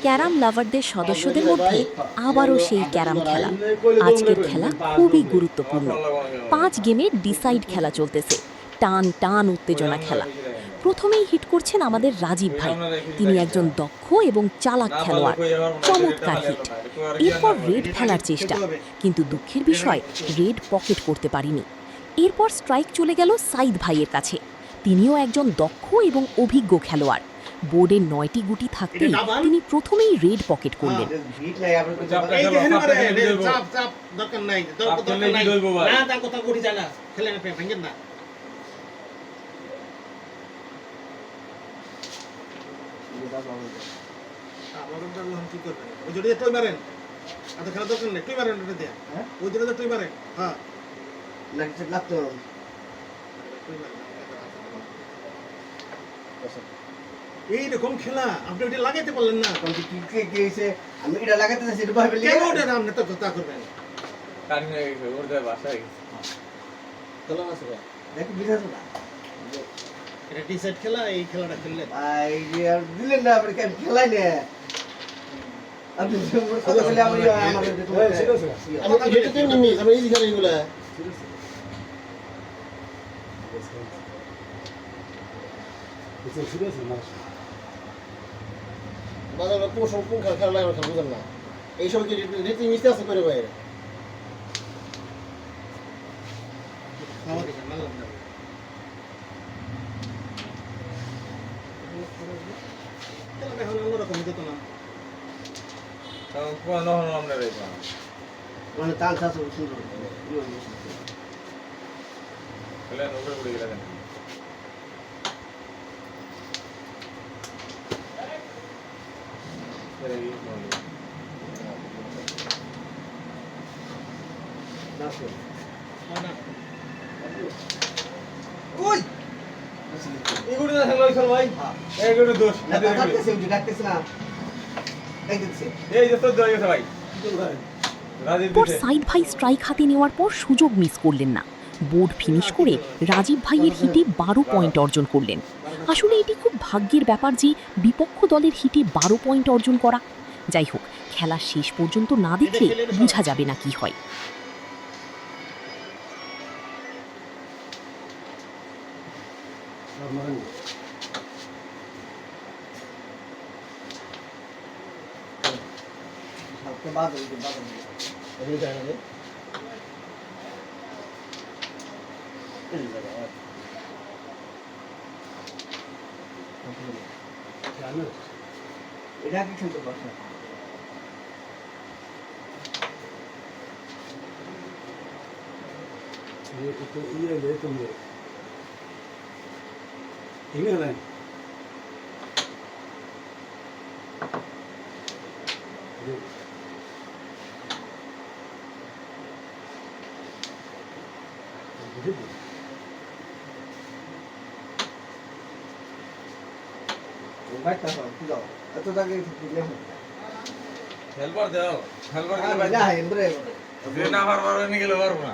Carrom লাভারদের সদস্যদের মধ্যে আবারও সেই ক্যারাম খেলা। আজকের খেলা খুবই গুরুত্বপূর্ণ। ৫ গেমের ডিসাইড খেলা চলতেছে, টান টান উত্তেজনা খেলা। প্রথমেই হিট করছেন আমাদের রাজীব ভাই। তিনি একজন দক্ষ এবং চালাক খেলোয়াড়। চমৎকার হিট। এরপর রেড ফেলার চেষ্টা, কিন্তু দুঃখের বিষয় রেড পকেট করতে পারিনি। এরপর স্ট্রাইক চলে গেল সাইদ ভাইয়ের কাছে। তিনিও একজন দক্ষ এবং অভিজ্ঞ খেলোয়াড়। বোর্ডের ৯টি গুটি থাকতেই তিনি প্রথমেই রেড পকেট করলেন। এইরকম খেলা আপনি ওইটা লাগাইতে পারলেন না। আমি এটা লাগাতে চাইছি, এটা ভাবে কেন ওটা আপনি তো কথা করবেন কারণ ওর দে বাসায় চলো না সবাই দেখো বিরাজ না। এটা ডিসাইড খেলা, এই খেলাটা খেললেন ভাই আর দিলেন না, আপনি কেন খেলাই না আপনি কথা বলে আমি আমাদের আমি এটা তো নিমি আমি এই খেলা এগুলা এটা সিরিয়াস না বাজারে কোন খেলা লাগানো খেলা বুঝেন না। এই সব কি রীতি মিশতে আছে করে বাইরে মানে তাল চাষ শুরু পর সাইদ ভাই স্ট্রাইক হাতে নেওয়ার পর সুযোগ মিস করলেন না। বোর্ড ফিনিশ করে রাজীব ভাইয়ের হিটে ১২ পয়েন্ট অর্জন করলেন। আসলে এটি খুব ভাগ্যের ব্যাপার যে বিপক্ষ দলের হিটে ১২ পয়েন্ট অর্জন করা। যাই হোক, খেলা শেষ পর্যন্ত না দেখলে বোঝা যাবে না কি হয়। এটা কি খেলতে পারছো itu iya ya itu ya ini kan baik tak tidak atau tak ini helper দাও helper কে ভাই না হেলরে যে না পারবার নি গেলে পারবো না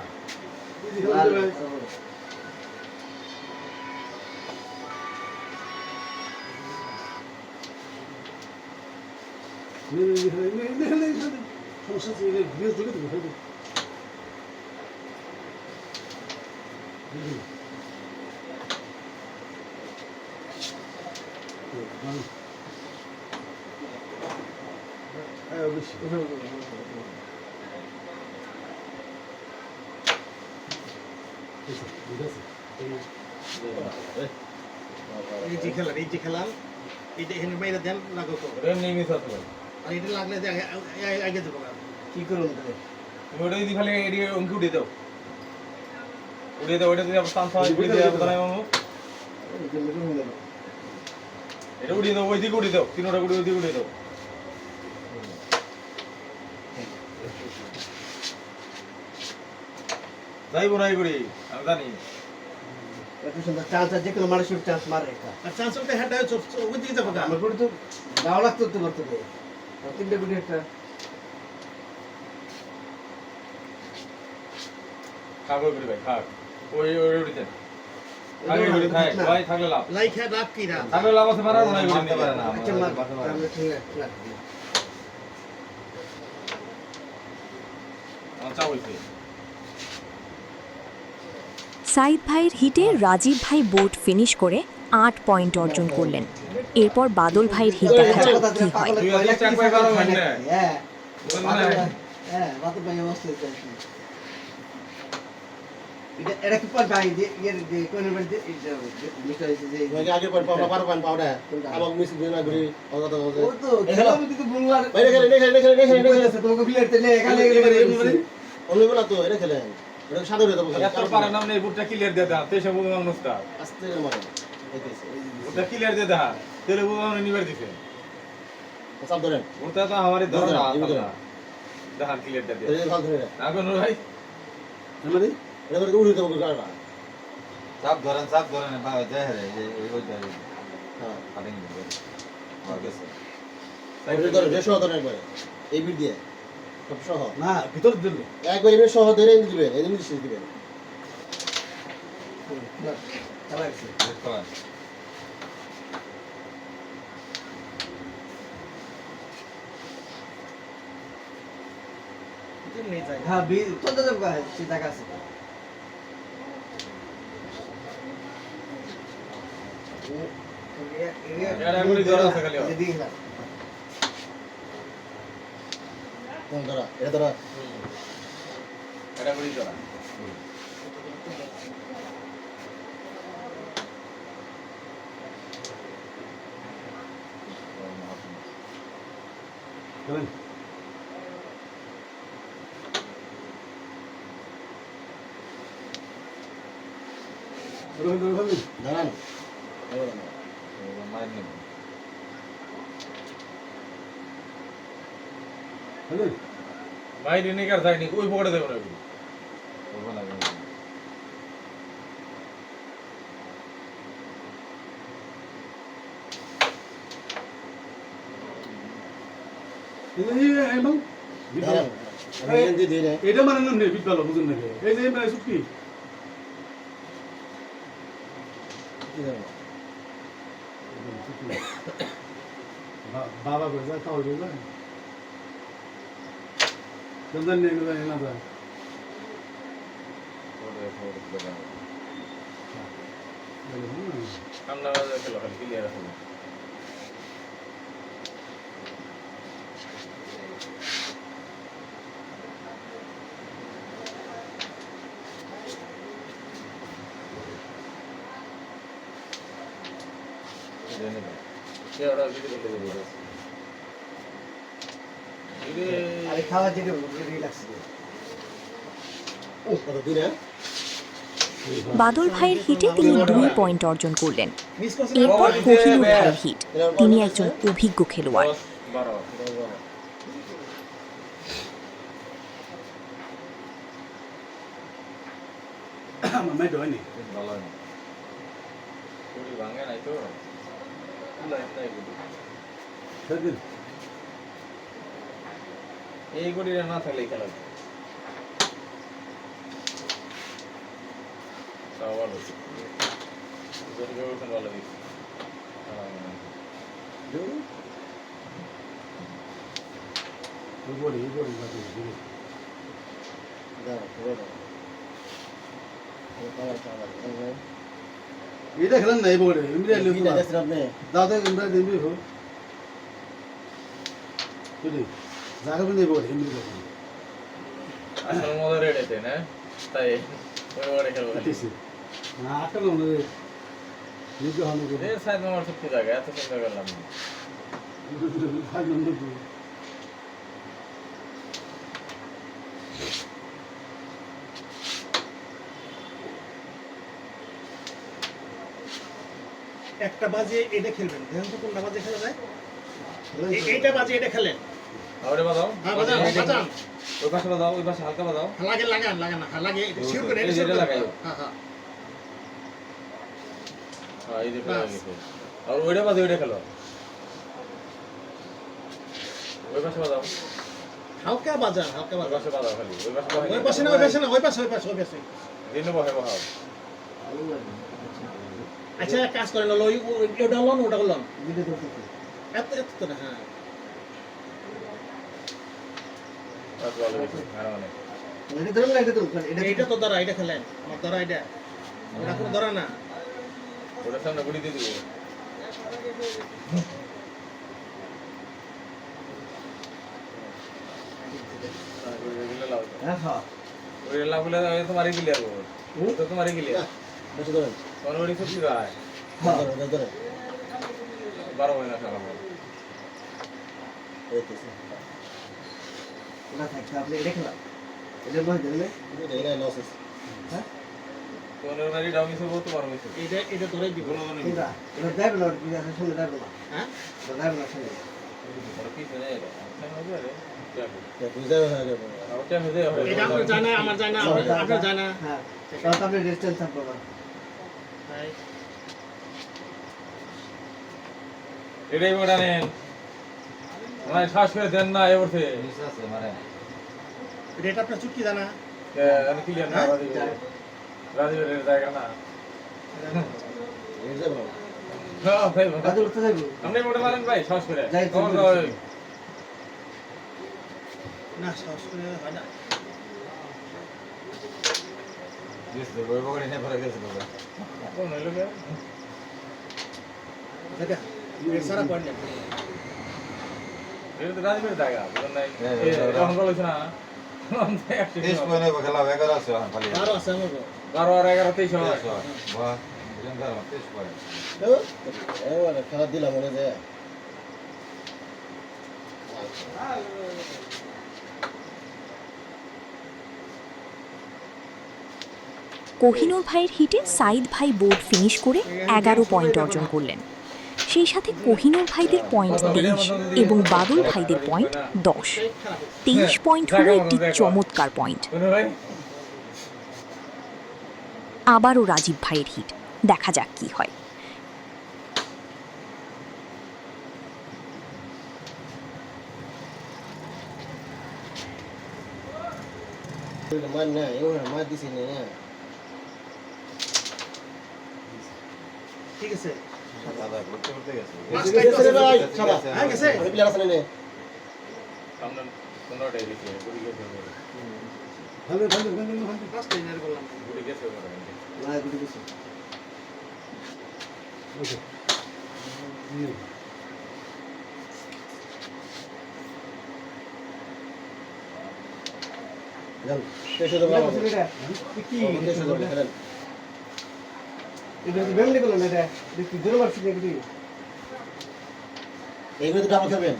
এই যে খেলা এটা এখানে বাইরে দেন লাগো তো এমনি মিস হতে পারে আর এটা লাগলে যে আগে দেবো কি করুন তাহলে তুমি ওটা যদি খালি এডি অঙ্ক উঠিয়ে দাও ওটা যদি স্থান সবাই উঠিয়ে দেওয়া কথা নাই মামু এটা উঠিয়ে দাও ওই দিকে উঠিয়ে দাও তিনটা গুড়ি ওই দিকে উঠিয়ে দাও যাইব না এই গুড়ি আমি জানি এত সুন্দর চান্স আছে কোনো মানুষের চান্স মারে আর চান্স হতে হেড ওই দিকে যাবো আমার গুড়ি তো দাও লাগতো তো করতে দে তিনটা গুড়ি একটা খাবো গুড়ি ভাই খাও ওই উঠিতে আগে গুলি খায় ভাই থাকলে লাভ লাই খেয়ে লাভ কি না থাকলে লাভ আছে মারা না গুলি মারতে পারে না আচ্ছা মার আমরা ঠিক আছে আচ্ছা হইছে সাইদ ভাইয়ের হিটে রাজীব ভাই বোট ফিনিশ করে 8 পয়েন্ট অর্জন করলেন। এরপর বাদল ভাইয়ের হিট দেখা যাক কি হয়। হ্যাঁ মানে হ্যাঁ বাত ভাই অবস্থা এটা কি পর ভাই যে কোন বাড়িতে মিস্টার হইছে যে আগে পর পাওয়া পারো পান পাওয়া আমাকে মিস দিও না ঘুরি কথা কথা ও তো খেলাম কিন্তু বুলবার বাইরে খেলে নেখে তোমাকে প্লেয়ার তেলে এখানে অন্য বলা তো এটা খেলে এটা সাদরে দেবো এত পারে না এই বুটটা ক্লিয়ার দিয়ে দাও তেসে বুঝলাম নস্তা আস্তে মারে বুটটা ক্লিয়ার দিয়ে দাও তেলে বুঝলাম নিবার দিছে চাপ ধরেন বুটটা তো আমারই ধরো না দেখান ক্লিয়ার দিয়ে এটা ভাল ধরে না কোন ভাই মানে এটা তো উড়ে দেবো কারণ চাপ ধরেন ভাই যায় রে এই ওই যায় হ্যাঁ কাটিং দিবে আর গেছে এটা ধরে বেশ ধরে একবারে এই বিট দিয়ে সব সহ না ভিতর দিল একবার এমনি সহ ধরে দিবেন এই জিনিস দিবেন চালাইছে দেখো হ্যাঁ চলতে যাবো চিন্তা কাছে এটা গুলি ধরা আছে খালি ধরা এটা ধরা এটা গুলি ধরা দাঁড়ান মাইর নেব বাইরে নিকার যায়নি ওই পকেটে দেবো না করব না দাঁড়ান আমি এখান দিয়ে দিই না এটা মানে না বিট ভালো বুঝুন নাকি এই যে মানে সুটকি বাবা করে যায় তাও করে যায় চন্দন নেই না যায় আমরা খেলো খালি ক্লিয়ার আছে ওরা ভিডিও করতে দেবো আরে খাওয়া যেতে রিল্যাক্স ও কত দিন হ্যাঁ বাদল ভাইয়ের হিটে তিনি 2 পয়েন্ট অর্জন করলেন। মিস করছে এরপর কোহিনুর ভাইয়ের হিট। তিনি একজন অভিজ্ঞ খেলোয়াড়। 12 মাই দয়নি ভালো না পুরি ভাঙে নাই তো লাইট নাই গুলি সেদিন এই গুলি না থাকলে খেলা সওয়াল হচ্ছে জোরে ওঠেন ভালো দিচ্ছে বড়ি বাকি দাঁড়ান পুরো এটা খেলেন না এই বড়ে এমনি এটা দেখছেন আপনি দাদা এমনি দিবি হো তুই জায়গা বন্ধ এই বড়ে এমনি দেখেন আসল মজা রেডেতে না তাই ওই বড় খেলবো ঠিক না আটকা না নিজে হানো করে এর সাইড আমার সত্যি জায়গা এত চিন্তা করলাম না ফাইভ নম্বর একটা বাজে এটা খেলবেন দেখেন তো কোনটা বাজে খেলা যায় এইটা বাজে এটা খেলেন আরে বাজাও হ্যাঁ বাজান বাজান ওই পাশে বাজাও ওই পাশে হালকা বাজাও লাগে লাগান লাগান না লাগে শিওর করে এই যেটা লাগাই হ্যাঁ হ্যাঁ হ্যাঁ এই যে খেলা গেছে আর ওইটা বাজে ওইটা খেলো ওই পাশে বাজাও হালকা বাজান হালকা ওই বাজান পাশে বাজাও খালি ওই পাশে ওই পাশে না ওই পাশে না ওই পাশে ওই পাশে ওই পাশে দিনে বহে বহাও আচ্ছা এক কাজ করেন ওই ওটা লন ওটা লন দুটো ধরতেছি। এত এত তো না হ্যাঁ আর ভালো হয়েছে আর অনেক এটা ধরুন না, এটা ধরুন, এটা তো ধরা এটা খেলেন আমার ধরা এটা ওটা কোনো ধরা না ওটার সামনে গুলি দিয়ে দিবো হ্যাঁ হ্যাঁ ওই লাভ গুলো তোমারই গিলে যাবো তো তোমারই গিলে বেশি ধরেন। তোমার বাড়ি সত্যি ভাই হ্যাঁ ধরেন, ধরেন। 12 মহিনা টাকা এই তো আছে। না থাকতে আপনি এটা খেলাম এটা নয় ধরলে এটা লস আছে। তোমার বাড়ি ডাউন হিসেবে তোমার হয়েছে এটা ধরে দিব কোনটা? এটা দেবে না, কি আছে শুনে দেবে না। হ্যাঁ এটা দেবে না শুনে। ওরা কি জানে এটা সাইন হবে রে এটা বুঝাবে না দেবে। ওটা মধ্যে হবে এটা আপনার জানা আমার জানা আপনার জানা হ্যাঁ, তাহলে তো আপনি ডিস্টেন্স থাকবে না। এটাই ওটা নেন আমার শ্বাস করে দেন না এবারে নিচে আছে মানে এটা আপনার চুক্তি জানা আমি ক্লিয়ার না রাজীবের জায়গা না এই যাবে না। হ্যাঁ ভাই কাজে উঠতে যাইবো। আপনি মোটা মারেন ভাই শ্বাস করে যাই, তোমার তুমি ওই না সাহস করে হয় না দিছে ওই বগড়ি নে পড়ে গেছে বাবা কোন হইলো কে দেখা এর সারা পয়েন্ট এটা তো রাজীবের জায়গা বুঝলেন নাই হ্যাঁ, এখন বলেছ না 30 পয়েন্ট খেলা 11 আছে এখন খালি আরো আছে আমার 12 আর 11 23 হয় বাহ বুঝেন তো 30 পয়েন্ট এবারে খেলা দিলাম মনে যায়। কোহিনূর ভাইয়ের হিটে সাইদ ভাই বোর্ড ফিনিশ করে 11 পয়েন্ট অর্জন করলেন। সেই সাথে কোহিনূর ভাইদের পয়েন্ট 23 এবং বাদল ভাইদের পয়েন্ট 10। 23 পয়েন্ট হলো একটি চমৎকার পয়েন্ট। কোন ভাই আবারও রাজীব ভাইয়ের হিট, দেখা যাক কি হয়। এটা মান না, এবারে মার দিছি না। ঠিক আছে দাদা করতে করতে গেছে হ্যাঁ গেছে ওই প্লেয়ার আছে না। সামনে 15টাই দিছে গুলি গেছে ভালো ভালো ভালো ভালো ফার্স্ট ট্রেনার করলাম গুলি গেছে না, গুটি দিছি। ওকে যাও, শেষে তো ভালো। কি শেষে তো খেলেন। এটা বেমনি করলাম এটা দেখি দূরে মারছি নাকি এইগুলো তো ডাবল খেলবেন।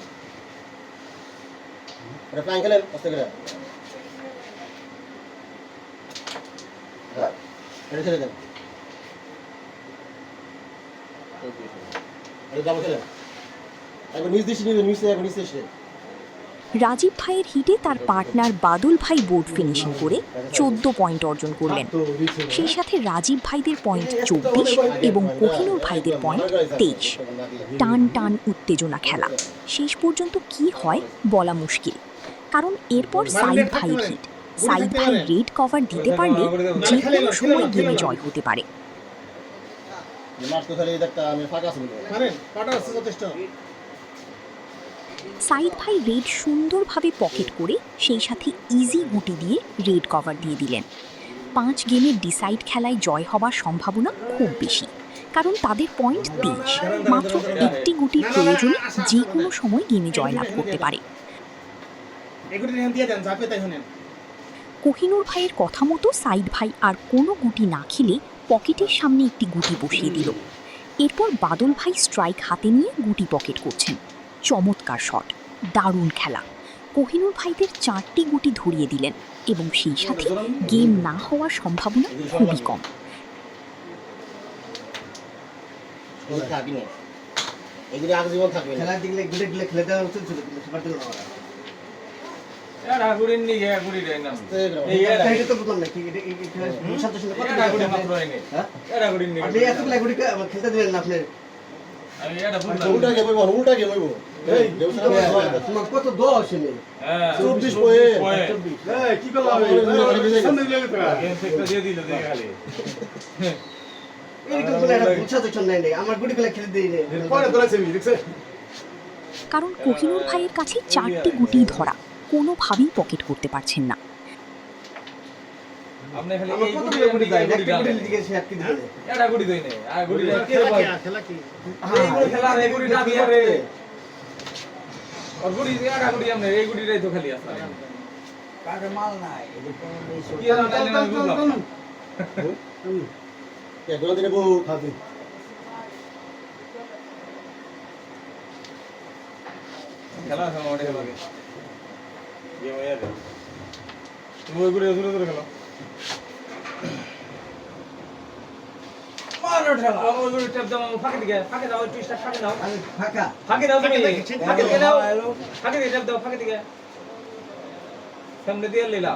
এটা প্ল্যান খেলেন, আস্তে করে। এটা ছেড়ে দেন। এটা ডাবল খেলেন। একবার নিচ দিশে নিবেন, নিচে একবার নিচে এসে। রাজীব ভাইয়ের হিটে তার পার্টনার বাদল ভাই বোর্ড ফিনিশিং করে 14 পয়েন্ট অর্জন করলেন। সেই সাথে রাজীব ভাইদের পয়েন্ট 24 এবং কোহিনূর ভাইদের পয়েন্ট 23। টান টান উত্তেজনা খেলা, শেষ পর্যন্ত কি হয় বলা মুশকিল, কারণ এরপর সাইদ ভাইয়ের হিট। সাইদ ভাই রেড কভার দিতে পারলে যে কোনো সময় গেমে জয় হতে পারে। মাঠ তো খালি দেখতা আমি ফাঁকা আছি বলবো। পারেন পাটা আছে যথেষ্ট সাইদ ভাই রেড সুন্দরভাবে পকেট করে সেই সাথে ইজি গুটি দিয়ে রেড কভার দিয়ে দিলেন। 5 গেমের ডিসাইড খেলায় জয় হবার সম্ভাবনা খুব বেশি, কারণ তাদের পয়েন্ট 23। মাত্র একটি গুটির প্রয়োজনে যে কোনো সময় গেমে জয়লাভ করতে পারে। এগুলো নিয়ে দিয়ে দেন যাবে তাই শুনেন কোহিনূর ভাইয়ের কথা মতো সাইদ ভাই আর কোনো গুটি না খেলে পকেটের সামনে একটি গুটি বসিয়ে দিল। এরপর বাদল ভাই স্ট্রাইক হাতে নিয়ে গুটি পকেট করছেন। চমৎকার শট, দারুণ খেলা। কোহিনূর ভাইদের 4টি গুটি ধরিয়ে দিলেন এবং সেই সাথে গেম না হওয়ার সম্ভাবনা খুবই কম। ওই থাকি না। এগুলো আজীবন থাকবে না। খেলা দিলে গুলে গুলে খেলে দেওয়া উচিত ছিল কিন্তু সেটা দিল না ওরা এরা গুড়ির নি গে গুড়ি দেন না আস্তে করে। এই এরা এটা তো বুঝলাম না কি এটা শান্ত শান্ত কত এরা গুড়ি মাত্র হয়নি হ্যাঁ এরা গুড়ির নি আপনি এত গুলা গুলি খেলতে দিলেন না আপনি আমি এটা বুঝলাম উল্টা গেম হইবো, উল্টা গেম হইবো। এই দেবসান তোমার কত দোষ নেই হ্যাঁ 24 পয়েন্ট। এই কি করলাম সামনে সামনে গেলে তো গেম থেকে দিয়ে দিল দেখে খালি এরকম কোনো একটা বুঝা তো নাই নাই আমার গুটি গুলা খেলে দেই রে পরে তোলা ছবি দেখছ কারণ কোহিনুর ভাইয়ের কাছে 4টি গুটি ধরা, কোনোভাবেই পকেট করতে পারছেন না। আপনি খালি আমার এই কত গুটি গুটি দেয় একটা ডালে গুটি দিকে সে আটকে দিবে এটা গুটি দেই না আর গুটি খেলা কি এই গুটি খেলা এই গুটি না দিয়ে রে আর গুটি দিয়ে আর গুটি আমনে এই গুটিটাই তো খালি আছে কাকে মাল নাই এটা কোন নেই কি আর তাইলে না বুঝলাম এগুলো দিনে বহু খাতে খেলা সময় ওঠে লাগে গেম হয়ে যাবে তুমি ওই গুটি দূরে দূরে খেলো মারো ঠেলা ওই গুটি ট্যাপ দাও ফাঁকে দাও টুইস্টার ফাঁকে দাও ফাঁকা ফাঁকে দাও তুমি ফাঁকে দিয়ে দাও ফাঁকে দিয়ে ট্যাপ দাও ফাঁকে দিয়ে সামনে দিয়ে লীলা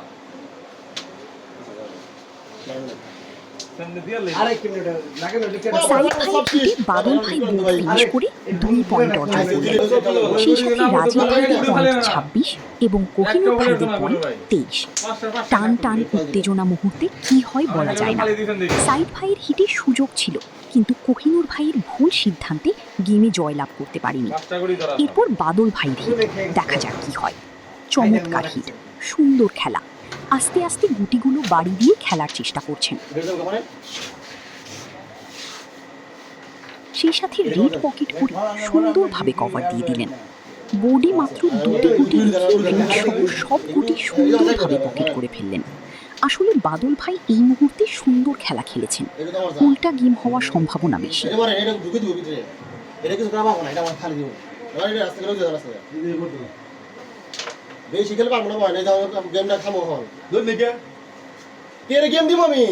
সামনে দিয়ে লীলা আরে কি মিনিট লাগে না লিখে সাইদ ভাইয়ের হিটে বাদল ভাই বোর্ড ফিনিশ করে 2 পয়েন্ট অর্জন করলেন। সেই সাথে রাজীব ভাইয়ের পয়েন্ট 26 এবং কোহিনুর ভাইয়ের পয়েন্ট 23। টান টান উত্তেজনা মুহূর্তে কি হয় বলা যায় না। সাইদ ভাইয়ের হিটে সুযোগ ছিল, কিন্তু কোহিনুর ভাইয়ের ভুল সিদ্ধান্তে গেমে জয়লাভ করতে পারেনি। এরপর বাদল ভাইয়ের হিট, দেখা যাক কি হয়। চমৎকার হিট, সুন্দর খেলা। আস্তে আস্তে গুটিগুলো বাড়ি দিয়ে খেলার চেষ্টা করছেন। সেই সাথে রেড পকেট করে সুন্দরভাবে কভার দিয়ে দিলেন। বোর্ডে মাত্র 2টি গুটি রেখে সব গুটি সুন্দরভাবে পকেট করে ফেললেন। আসলে বাদল ভাই এই মুহূর্তে সুন্দর খেলা খেলেছেন, উল্টা গেম হওয়ার সম্ভাবনা বেশি। এটা ঢুকে দিব ভিতরে এটা কিছু করা পাবো না, এটা আমার খালি দিব এটা রাস্তা গেলেও যেতে রাস্তা বেশি খেলে পারবো না ভাই না গেমটা থামো হল দুই দিকে কে গেম দিব আমি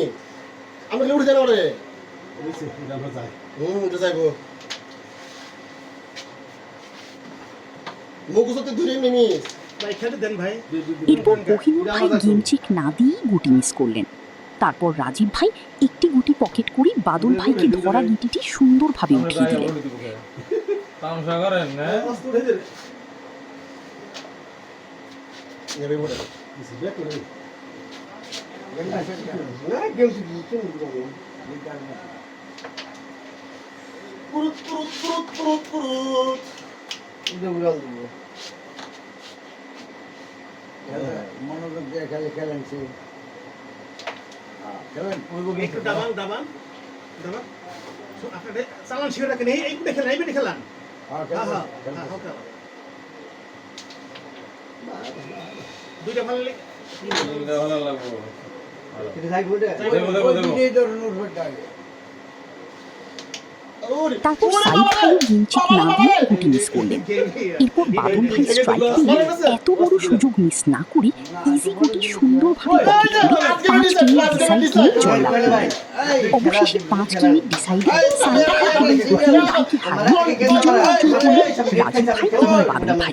উঠে যাবো রে আমরা যাই উঠে যাইবো মুখুসতে দূরে নিমিস ভাই খেলে দেন ভাই এরপর কোহিনুর ভাই গেম চেক না দিয়েই গুটি মিস করলেন। তারপর রাজীব ভাই একটি গুটি পকেট করে বাদল ভাইকে ধরা গিটিটি সুন্দরভাবে উঠিয়ে দিলেন। তামসা করেন না নেবে বলে ব্যাক করে না গেম কি পুরুত পুরুত পুরুত পুরুত পুরুত এটা উড়াল দিব মনোযোগ দিয়ে খেলে খেলেন সে খেলেন একটু দাবান দাবান দাবান আপনাদের চালান শিখে রাখেন এইগুলো খেলেন এইগুলো খেলান হ্যাঁ হ্যাঁ দুইটা ভালো লাগে ভালো লাগবো এটা যাই বলে তারপর সাইদ ভাই গেম চেক না দিয়ে গুটি মিস করলেন। এরপর বাদল ভাই স্ট্রাইক দিয়ে এত বড় সুযোগ মিস না করে ইজি গুটি সুন্দরভাবে পকেট করে 5 গেমের ডিসাইড নিয়ে জয়লাভ করলেন। অবশেষে 5 গেমের ডিসাইডে সাইদ ভাই এবং কোহিনুর ভাইকে হারিয়ে বিজয় অর্জন করলেন রাজীব ভাই এবং বাদল ভাই।